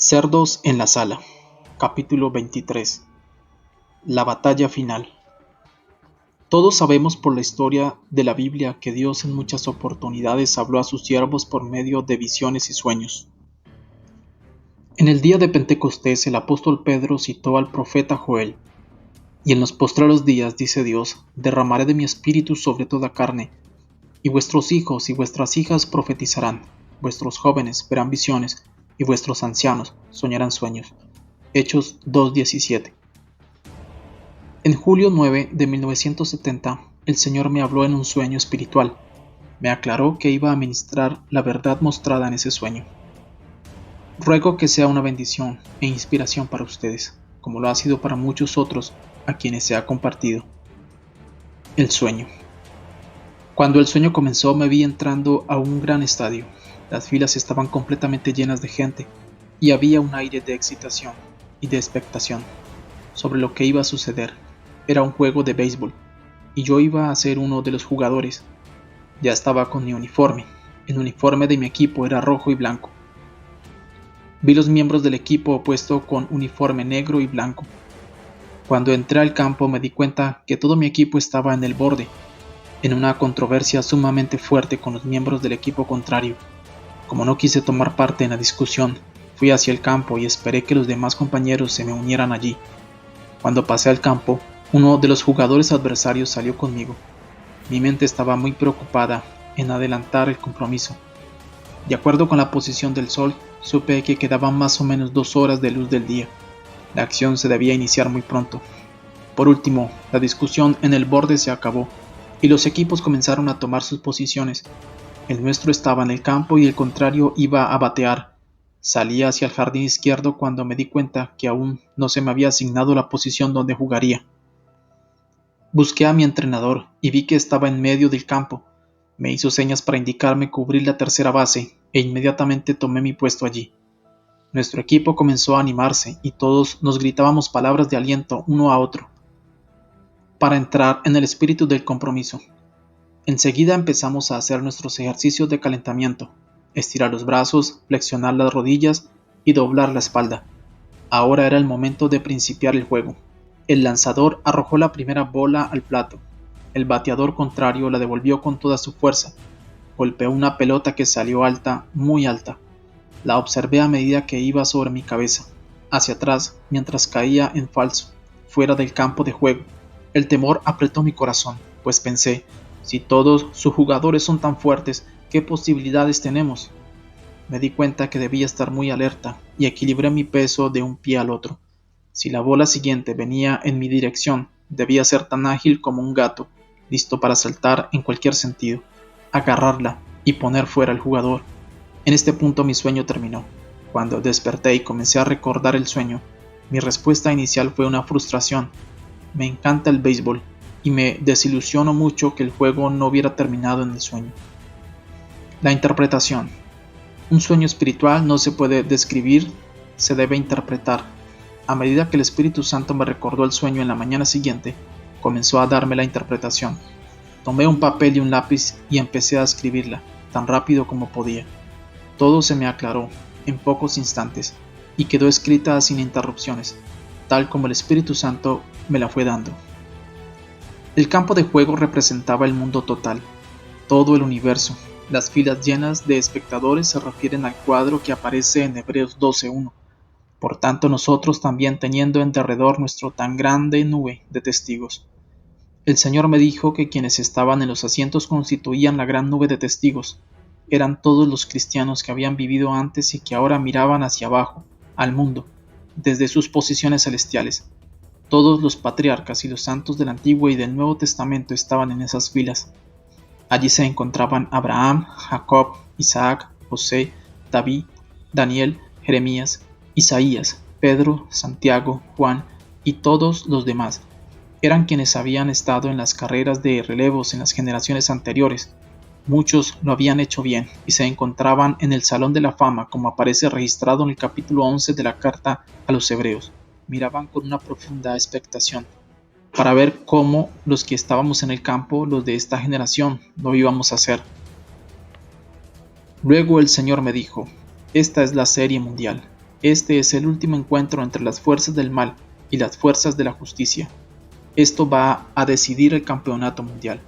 Cerdos en la sala. Capítulo 23. La batalla final. Todos sabemos por la historia de la Biblia que Dios en muchas oportunidades habló a sus siervos por medio de visiones y sueños. En el día de Pentecostés el apóstol Pedro citó al profeta Joel: "Y en los postreros días, dice Dios, derramaré de mi espíritu sobre toda carne, y vuestros hijos y vuestras hijas profetizarán, vuestros jóvenes verán visiones, y vuestros ancianos soñarán sueños". Hechos 2:17. En julio 9 de 1970, el Señor me habló en un sueño espiritual. Me aclaró que iba a ministrar la verdad mostrada en ese sueño. Ruego que sea una bendición e inspiración para ustedes, como lo ha sido para muchos otros a quienes se ha compartido. El sueño. Cuando el sueño comenzó, me vi entrando a un gran estadio. Las filas estaban completamente llenas de gente y había un aire de excitación y de expectación sobre lo que iba a suceder. Era un juego de béisbol y yo iba a ser uno de los jugadores. Ya estaba con mi uniforme. El uniforme de mi equipo era rojo y blanco. Vi los miembros del equipo opuesto con uniforme negro y blanco. Cuando entré al campo me di cuenta que todo mi equipo estaba en el borde, en una controversia sumamente fuerte con los miembros del equipo contrario. Como no quise tomar parte en la discusión, fui hacia el campo y esperé que los demás compañeros se me unieran allí. Cuando pasé al campo, uno de los jugadores adversarios salió conmigo. Mi mente estaba muy preocupada en adelantar el compromiso. De acuerdo con la posición del sol, supe que quedaban más o menos 2 horas de luz del día. La acción se debía iniciar muy pronto. Por último, la discusión en el borde se acabó y los equipos comenzaron a tomar sus posiciones. El nuestro estaba en el campo y el contrario iba a batear. Salí hacia el jardín izquierdo cuando me di cuenta que aún no se me había asignado la posición donde jugaría. Busqué a mi entrenador y vi que estaba en medio del campo. Me hizo señas para indicarme cubrir la tercera base e inmediatamente tomé mi puesto allí. Nuestro equipo comenzó a animarse y todos nos gritábamos palabras de aliento uno a otro para entrar en el espíritu del compromiso. Enseguida empezamos a hacer nuestros ejercicios de calentamiento: estirar los brazos, flexionar las rodillas y doblar la espalda. Ahora era el momento de principiar el juego. El lanzador arrojó la primera bola al plato. El bateador contrario la devolvió con toda su fuerza. Golpeó una pelota que salió alta, muy alta. La observé a medida que iba sobre mi cabeza, hacia atrás, mientras caía en falso, fuera del campo de juego. El temor apretó mi corazón, pues pensé: si todos sus jugadores son tan fuertes, ¿qué posibilidades tenemos? Me di cuenta que debía estar muy alerta y equilibré mi peso de un pie al otro. Si la bola siguiente venía en mi dirección, debía ser tan ágil como un gato, listo para saltar en cualquier sentido, agarrarla y poner fuera al jugador. En este punto mi sueño terminó. Cuando desperté y comencé a recordar el sueño, mi respuesta inicial fue una frustración. Me encanta el béisbol y me desilusionó mucho que el juego no hubiera terminado en el sueño. La interpretación. Un sueño espiritual no se puede describir, se debe interpretar. A medida que el Espíritu Santo me recordó el sueño en la mañana siguiente, comenzó a darme la interpretación. Tomé un papel y un lápiz y empecé a escribirla, tan rápido como podía. Todo se me aclaró en pocos instantes y quedó escrita sin interrupciones, tal como el Espíritu Santo me la fue dando. El campo de juego representaba el mundo total, todo el universo. Las filas llenas de espectadores se refieren al cuadro que aparece en Hebreos 12:1. Por tanto, nosotros también, teniendo en derredor nuestra tan grande nube de testigos. El Señor me dijo que quienes estaban en los asientos constituían la gran nube de testigos. Eran todos los cristianos que habían vivido antes y que ahora miraban hacia abajo, al mundo, desde sus posiciones celestiales. Todos los patriarcas y los santos del Antiguo y del Nuevo Testamento estaban en esas filas. Allí se encontraban Abraham, Jacob, Isaac, José, David, Daniel, Jeremías, Isaías, Pedro, Santiago, Juan y todos los demás. Eran quienes habían estado en las carreras de relevos en las generaciones anteriores. Muchos lo habían hecho bien y se encontraban en el Salón de la Fama, como aparece registrado en el capítulo 11 de la carta a los Hebreos. Miraban con una profunda expectación para ver cómo los que estábamos en el campo, los de esta generación, lo íbamos a hacer. Luego el Señor me dijo: esta es la serie mundial. Este es el último encuentro entre las fuerzas del mal y las fuerzas de la justicia. Esto va a decidir el campeonato mundial.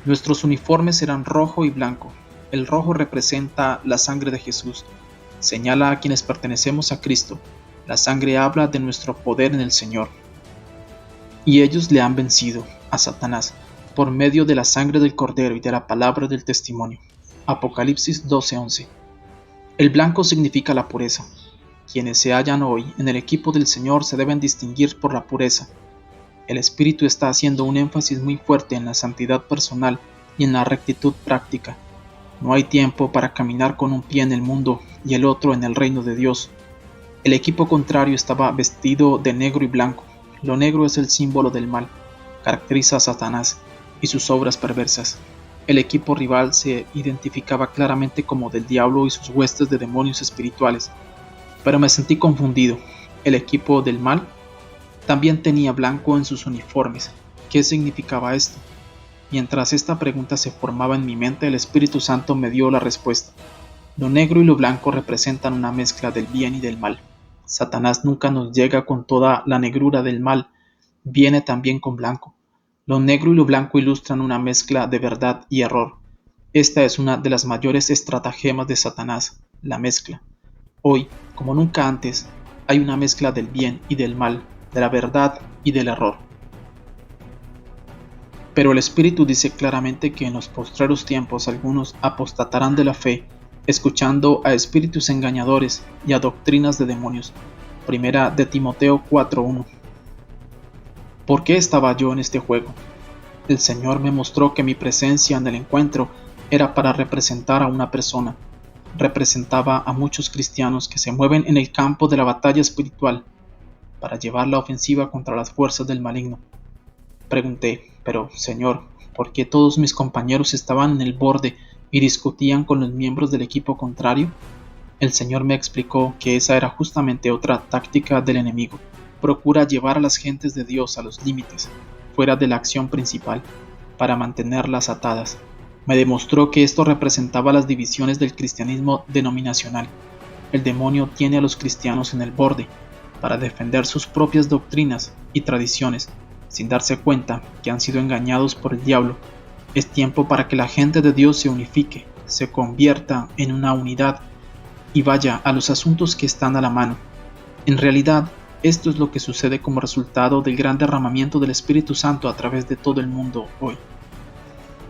Nuestros uniformes serán rojo y blanco. El rojo representa la sangre de Jesús. Señala a quienes pertenecemos a Cristo. La sangre habla de nuestro poder en el Señor. Y ellos le han vencido, a Satanás, por medio de la sangre del Cordero y de la palabra del testimonio. Apocalipsis 12:11. El blanco significa la pureza. Quienes se hallan hoy en el equipo del Señor se deben distinguir por la pureza. El Espíritu está haciendo un énfasis muy fuerte en la santidad personal y en la rectitud práctica. No hay tiempo para caminar con un pie en el mundo y el otro en el reino de Dios. El equipo contrario estaba vestido de negro y blanco. Lo negro es el símbolo del mal, caracteriza a Satanás y sus obras perversas. El equipo rival se identificaba claramente como del diablo y sus huestes de demonios espirituales. Pero me sentí confundido. El equipo del mal también tenía blanco en sus uniformes. ¿Qué significaba esto? Mientras esta pregunta se formaba en mi mente, el Espíritu Santo me dio la respuesta. Lo negro y lo blanco representan una mezcla del bien y del mal. Satanás nunca nos llega con toda la negrura del mal, viene también con blanco. Lo negro y lo blanco ilustran una mezcla de verdad y error. Esta es una de las mayores estratagemas de Satanás, la mezcla. Hoy, como nunca antes, hay una mezcla del bien y del mal, de la verdad y del error. Pero el Espíritu dice claramente que en los postreros tiempos algunos apostatarán de la fe, escuchando a espíritus engañadores y a doctrinas de demonios. Primera de Timoteo 4:1. ¿Por qué estaba yo en este juego? El Señor me mostró que mi presencia en el encuentro era para representar a una persona. Representaba a muchos cristianos que se mueven en el campo de la batalla espiritual para llevar la ofensiva contra las fuerzas del maligno. Pregunté, pero Señor, ¿por qué todos mis compañeros estaban en el borde y discutían con los miembros del equipo contrario? El Señor me explicó que esa era justamente otra táctica del enemigo. Procura llevar a las gentes de Dios a los límites, fuera de la acción principal, para mantenerlas atadas. Me demostró que esto representaba las divisiones del cristianismo denominacional. El demonio tiene a los cristianos en el borde, para defender sus propias doctrinas y tradiciones, sin darse cuenta que han sido engañados por el diablo. Es tiempo para que la gente de Dios se unifique, se convierta en una unidad y vaya a los asuntos que están a la mano. En realidad, esto es lo que sucede como resultado del gran derramamiento del Espíritu Santo a través de todo el mundo hoy.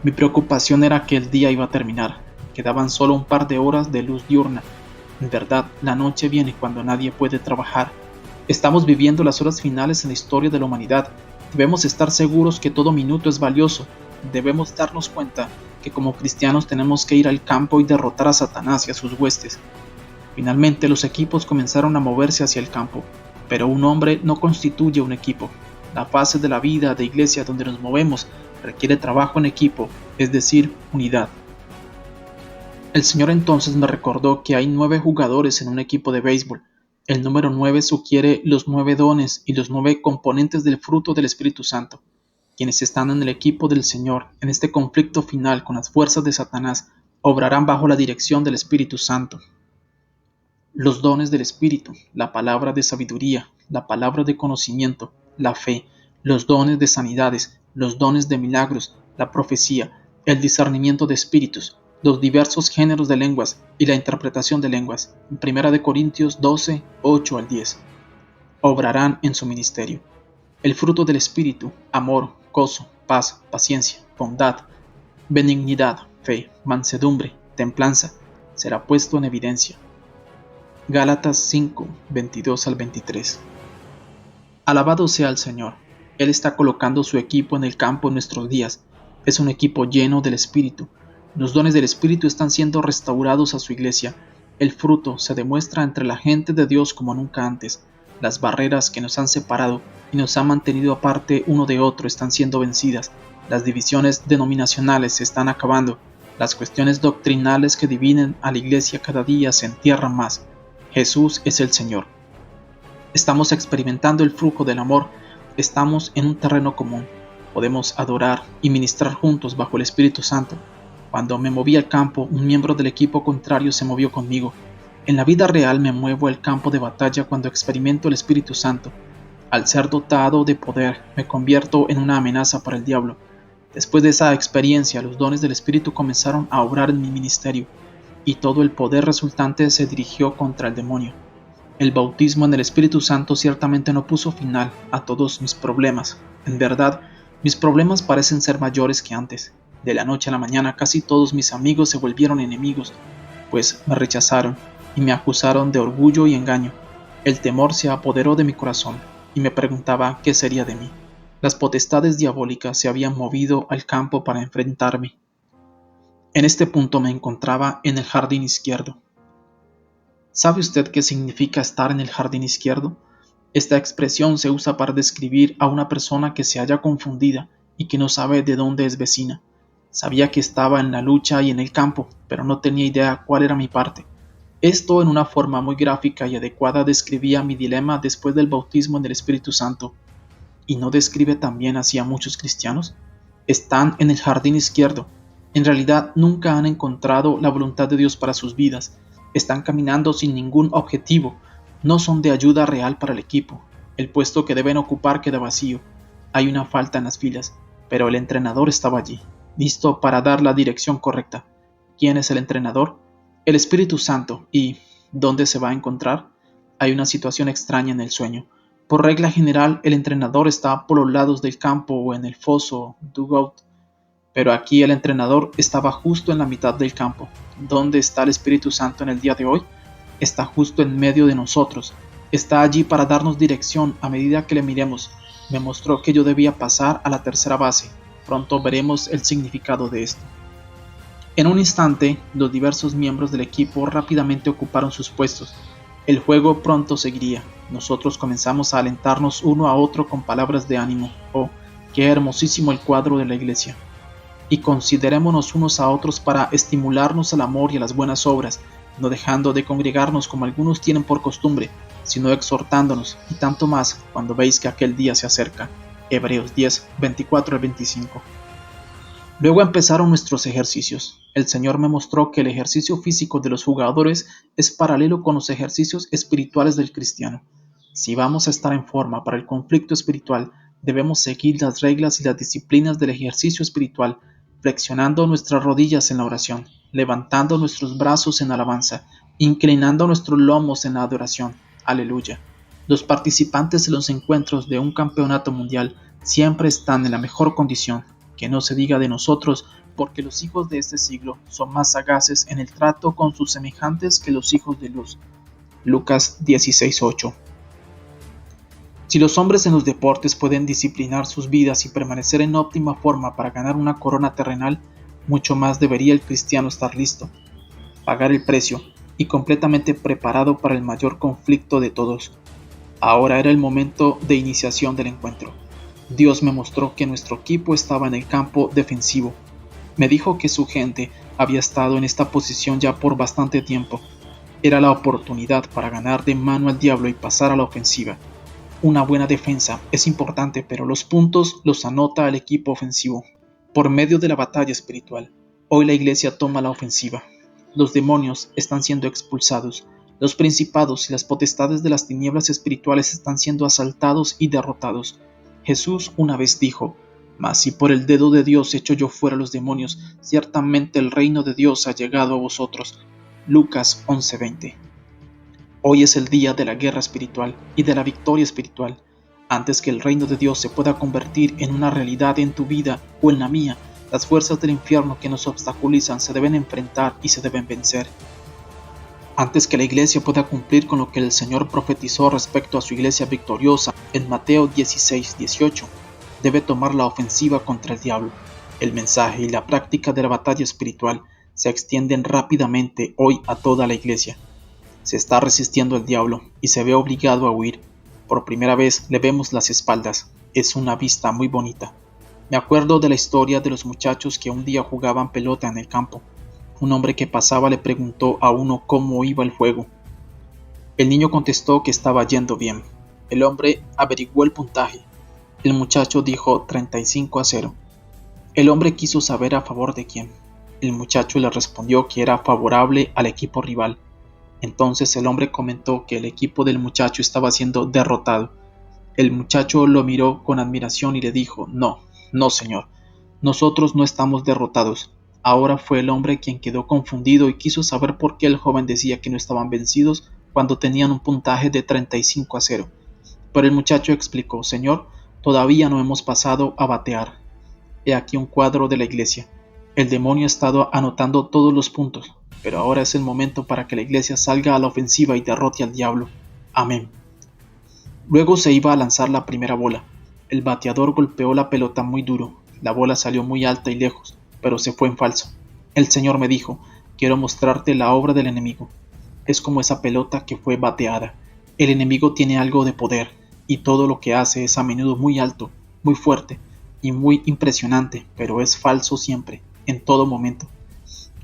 Mi preocupación era que el día iba a terminar. Quedaban solo un par de horas de luz diurna. En verdad, la noche viene cuando nadie puede trabajar. Estamos viviendo las horas finales en la historia de la humanidad. Debemos estar seguros que todo minuto es valioso. Debemos darnos cuenta que como cristianos tenemos que ir al campo y derrotar a Satanás y a sus huestes. Finalmente los equipos comenzaron a moverse hacia el campo, pero un hombre no constituye un equipo. La fase de la vida de iglesia donde nos movemos requiere trabajo en equipo, es decir, unidad. El Señor entonces me recordó que hay 9 jugadores en un equipo de béisbol. El número 9 sugiere los 9 dones y los 9 componentes del fruto del Espíritu Santo. Quienes están en el equipo del Señor, en este conflicto final con las fuerzas de Satanás, obrarán bajo la dirección del Espíritu Santo. Los dones del Espíritu, la palabra de sabiduría, la palabra de conocimiento, la fe, los dones de sanidades, los dones de milagros, la profecía, el discernimiento de espíritus, los diversos géneros de lenguas y la interpretación de lenguas. En 1 Corintios 12, 8 al 10. Obrarán en su ministerio. El fruto del Espíritu, amor, gozo, paz, paciencia, bondad, benignidad, fe, mansedumbre, templanza, será puesto en evidencia. Gálatas 5, 22 al 23. Alabado sea el Señor. Él está colocando su equipo en el campo en nuestros días. Es un equipo lleno del Espíritu. Los dones del Espíritu están siendo restaurados a su iglesia. El fruto se demuestra entre la gente de Dios como nunca antes. Las barreras que nos han separado y nos han mantenido aparte uno de otro están siendo vencidas. Las divisiones denominacionales se están acabando. Las cuestiones doctrinales que dividen a la iglesia cada día se entierran más. Jesús es el Señor. Estamos experimentando el flujo del amor. Estamos en un terreno común. Podemos adorar y ministrar juntos bajo el Espíritu Santo. Cuando me moví al campo, un miembro del equipo contrario se movió conmigo. En la vida real me muevo al campo de batalla cuando experimento el Espíritu Santo. Al ser dotado de poder, me convierto en una amenaza para el diablo. Después de esa experiencia, los dones del Espíritu comenzaron a obrar en mi ministerio, y todo el poder resultante se dirigió contra el demonio. El bautismo en el Espíritu Santo ciertamente no puso final a todos mis problemas. En verdad, mis problemas parecen ser mayores que antes. De la noche a la mañana casi todos mis amigos se volvieron enemigos, pues me rechazaron y me acusaron de orgullo y engaño. El temor se apoderó de mi corazón y me preguntaba qué sería de mí. Las potestades diabólicas se habían movido al campo para enfrentarme. En este punto me encontraba en el jardín izquierdo. ¿Sabe usted qué significa estar en el jardín izquierdo? Esta expresión se usa para describir a una persona que se halla confundida y que no sabe de dónde es vecina. Sabía que estaba en la lucha y en el campo, pero no tenía idea cuál era mi parte. Esto en una forma muy gráfica y adecuada describía mi dilema después del bautismo en el Espíritu Santo. ¿Y no describe también así a muchos cristianos? Están en el jardín izquierdo. En realidad nunca han encontrado la voluntad de Dios para sus vidas. Están caminando sin ningún objetivo. No son de ayuda real para el equipo. El puesto que deben ocupar queda vacío. Hay una falta en las filas, pero el entrenador estaba allí, listo para dar la dirección correcta. ¿Quién es el entrenador? El Espíritu Santo. ¿Y dónde se va a encontrar? Hay una situación extraña en el sueño. Por regla general, el entrenador está por los lados del campo o en el foso, dugout, pero aquí el entrenador estaba justo en la mitad del campo. ¿Dónde está el Espíritu Santo en el día de hoy? Está justo en medio de nosotros. Está allí para darnos dirección a medida que le miremos. Me mostró que yo debía pasar a la tercera base. Pronto veremos el significado de esto. En un instante, los diversos miembros del equipo rápidamente ocuparon sus puestos. El juego pronto seguiría. Nosotros comenzamos a alentarnos uno a otro con palabras de ánimo. Oh, qué hermosísimo el cuadro de la iglesia. Y considerémonos unos a otros para estimularnos al amor y a las buenas obras, no dejando de congregarnos como algunos tienen por costumbre, sino exhortándonos, y tanto más cuando veis que aquel día se acerca. Hebreos 10, 24 al 25. Luego empezaron nuestros ejercicios. El Señor me mostró que el ejercicio físico de los jugadores es paralelo con los ejercicios espirituales del cristiano. Si vamos a estar en forma para el conflicto espiritual, debemos seguir las reglas y las disciplinas del ejercicio espiritual, flexionando nuestras rodillas en la oración, levantando nuestros brazos en alabanza, inclinando nuestros lomos en la adoración. Aleluya. Los participantes de los encuentros de un campeonato mundial siempre están en la mejor condición. Que no se diga de nosotros, porque los hijos de este siglo son más sagaces en el trato con sus semejantes que los hijos de luz. Lucas 16:8. Si los hombres en los deportes pueden disciplinar sus vidas y permanecer en óptima forma para ganar una corona terrenal, mucho más debería el cristiano estar listo, pagar el precio y completamente preparado para el mayor conflicto de todos. Ahora era el momento de iniciación del encuentro. Dios me mostró que nuestro equipo estaba en el campo defensivo. Me dijo que su gente había estado en esta posición ya por bastante tiempo. Era la oportunidad para ganar de mano al diablo y pasar a la ofensiva. Una buena defensa es importante, pero los puntos los anota el equipo ofensivo. Por medio de la batalla espiritual, hoy la iglesia toma la ofensiva. Los demonios están siendo expulsados. Los principados y las potestades de las tinieblas espirituales están siendo asaltados y derrotados. Jesús una vez dijo: «Mas si por el dedo de Dios echo yo fuera los demonios, ciertamente el reino de Dios ha llegado a vosotros». Lucas 11:20. Hoy es el día de la guerra espiritual y de la victoria espiritual. Antes que el reino de Dios se pueda convertir en una realidad en tu vida o en la mía, las fuerzas del infierno que nos obstaculizan se deben enfrentar y se deben vencer. Antes que la iglesia pueda cumplir con lo que el Señor profetizó respecto a su iglesia victoriosa en Mateo 16:18, debe tomar la ofensiva contra el diablo. El mensaje y la práctica de la batalla espiritual se extienden rápidamente hoy a toda la iglesia. Se está resistiendo al diablo y se ve obligado a huir. Por primera vez le vemos las espaldas. Es una vista muy bonita. Me acuerdo de la historia de los muchachos que un día jugaban pelota en el campo. Un hombre que pasaba le preguntó a uno cómo iba el juego. El niño contestó que estaba yendo bien. El hombre averiguó el puntaje. El muchacho dijo 35-0. El hombre quiso saber a favor de quién. El muchacho le respondió que era favorable al equipo rival. Entonces el hombre comentó que el equipo del muchacho estaba siendo derrotado. El muchacho lo miró con admiración y le dijo: No, no, señor, nosotros no estamos derrotados. Ahora fue el hombre quien quedó confundido y quiso saber por qué el joven decía que no estaban vencidos cuando tenían un puntaje de 35-0. Pero el muchacho explicó: Señor, todavía no hemos pasado a batear. He aquí un cuadro de la iglesia. El demonio ha estado anotando todos los puntos, pero ahora es el momento para que la iglesia salga a la ofensiva y derrote al diablo. Amén. Luego se iba a lanzar la primera bola. El bateador golpeó la pelota muy duro. La bola salió muy alta y lejos, pero se fue en falso. El Señor me dijo: Quiero mostrarte la obra del enemigo. Es como esa pelota que fue bateada. El enemigo tiene algo de poder, y todo lo que hace es a menudo muy alto, muy fuerte y muy impresionante, pero es falso siempre, en todo momento.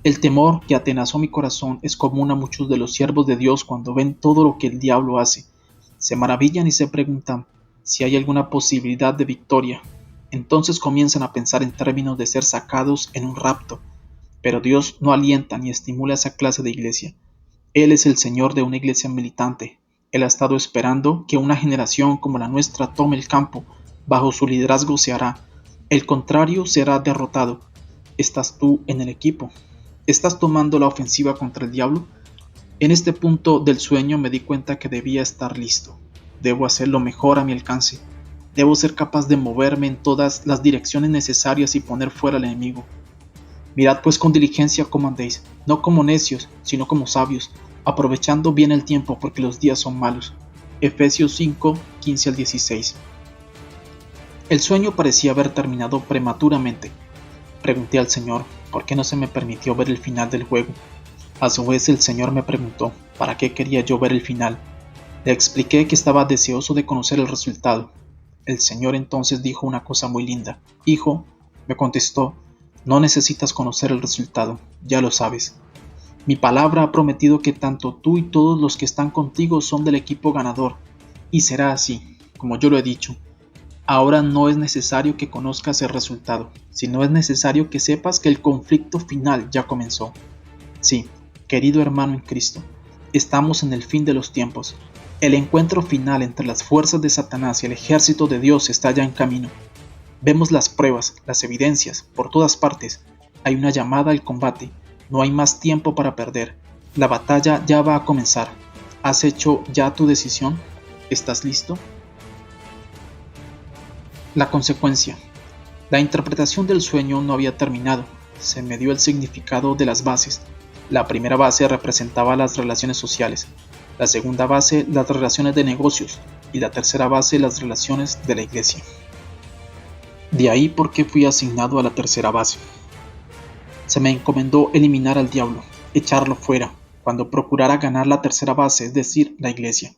El temor que atenazó mi corazón es común a muchos de los siervos de Dios cuando ven todo lo que el diablo hace. Se maravillan y se preguntan si hay alguna posibilidad de victoria. Entonces comienzan a pensar en términos de ser sacados en un rapto. Pero Dios no alienta ni estimula esa clase de iglesia. Él es el Señor de una iglesia militante. Él ha estado esperando que una generación como la nuestra tome el campo. Bajo su liderazgo se hará. El contrario será derrotado. ¿Estás tú en el equipo? ¿Estás tomando la ofensiva contra el diablo? En este punto del sueño me di cuenta que debía estar listo. Debo hacer lo mejor a mi alcance. Debo ser capaz de moverme en todas las direcciones necesarias y poner fuera al enemigo. Mirad pues con diligencia cómo andéis, no como necios, sino como sabios, aprovechando bien el tiempo porque los días son malos. Efesios 5, 15 al 16. El sueño parecía haber terminado prematuramente. Pregunté al Señor por qué no se me permitió ver el final del juego. A su vez el Señor me preguntó para qué quería yo ver el final. Le expliqué que estaba deseoso de conocer el resultado. El Señor entonces dijo una cosa muy linda. Hijo, me contestó, no necesitas conocer el resultado, ya lo sabes. Mi palabra ha prometido que tanto tú y todos los que están contigo son del equipo ganador, y será así, como yo lo he dicho. Ahora no es necesario que conozcas el resultado, sino es necesario que sepas que el conflicto final ya comenzó. Sí, querido hermano en Cristo, estamos en el fin de los tiempos. El encuentro final entre las fuerzas de Satanás y el ejército de Dios está ya en camino. Vemos las pruebas, las evidencias, por todas partes. Hay una llamada al combate. No hay más tiempo para perder. La batalla ya va a comenzar. ¿Has hecho ya tu decisión? ¿Estás listo? La consecuencia. La interpretación del sueño no había terminado. Se me dio el significado de las bases. La primera base representaba las relaciones sociales, la segunda base las relaciones de negocios y la tercera base las relaciones de la iglesia. De ahí por qué fui asignado a la tercera base. Se me encomendó eliminar al diablo, echarlo fuera, cuando procurara ganar la tercera base, es decir, la iglesia.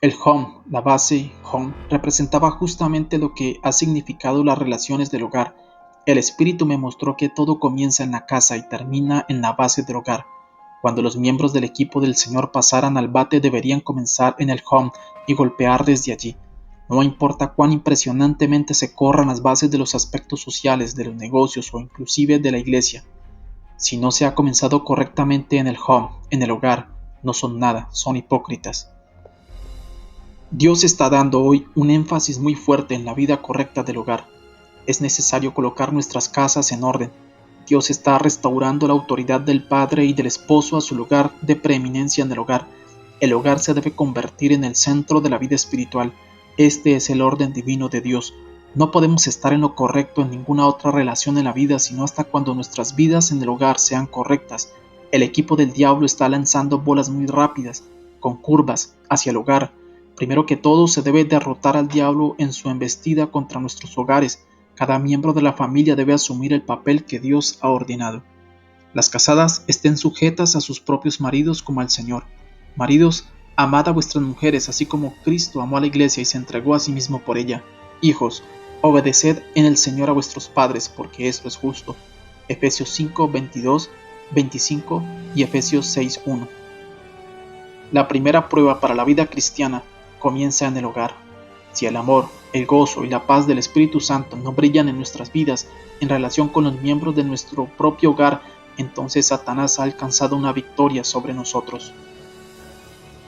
El home, la base home, representaba justamente lo que ha significado las relaciones del hogar. El Espíritu me mostró que todo comienza en la casa y termina en la base del hogar. Cuando los miembros del equipo del Señor pasaran al bate deberían comenzar en el home y golpear desde allí. No importa cuán impresionantemente se corran las bases de los aspectos sociales, de los negocios o inclusive de la iglesia. Si no se ha comenzado correctamente en el home, en el hogar, no son nada, son hipócritas. Dios está dando hoy un énfasis muy fuerte en la vida correcta del hogar. Es necesario colocar nuestras casas en orden. Dios está restaurando la autoridad del padre y del esposo a su lugar de preeminencia en el hogar. El hogar se debe convertir en el centro de la vida espiritual. Este es el orden divino de Dios. No podemos estar en lo correcto en ninguna otra relación en la vida sino hasta cuando nuestras vidas en el hogar sean correctas. El equipo del diablo está lanzando bolas muy rápidas, con curvas, hacia el hogar. Primero que todo, se debe derrotar al diablo en su embestida contra nuestros hogares. Cada miembro de la familia debe asumir el papel que Dios ha ordenado. Las casadas estén sujetas a sus propios maridos como al Señor. Maridos, amad a vuestras mujeres, así como Cristo amó a la iglesia y se entregó a sí mismo por ella. Hijos, obedeced en el Señor a vuestros padres, porque esto es justo. Efesios 5, 22, 25 y Efesios 6, 1. La primera prueba para la vida cristiana comienza en el hogar. Si el amor, el gozo y la paz del Espíritu Santo no brillan en nuestras vidas en relación con los miembros de nuestro propio hogar, entonces Satanás ha alcanzado una victoria sobre nosotros.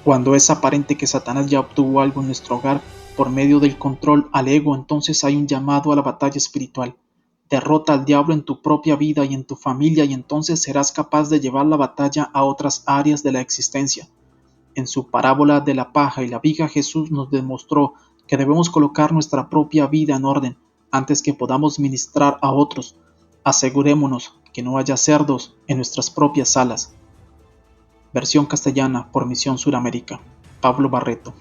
Cuando es aparente que Satanás ya obtuvo algo en nuestro hogar por medio del control al ego, entonces hay un llamado a la batalla espiritual. Derrota al diablo en tu propia vida y en tu familia y entonces serás capaz de llevar la batalla a otras áreas de la existencia. En su parábola de la paja y la viga, Jesús nos demostró que debemos colocar nuestra propia vida en orden antes que podamos ministrar a otros. Asegurémonos que no haya cerdos en nuestras propias salas. Versión castellana por Misión Suramérica. Pablo Barreto.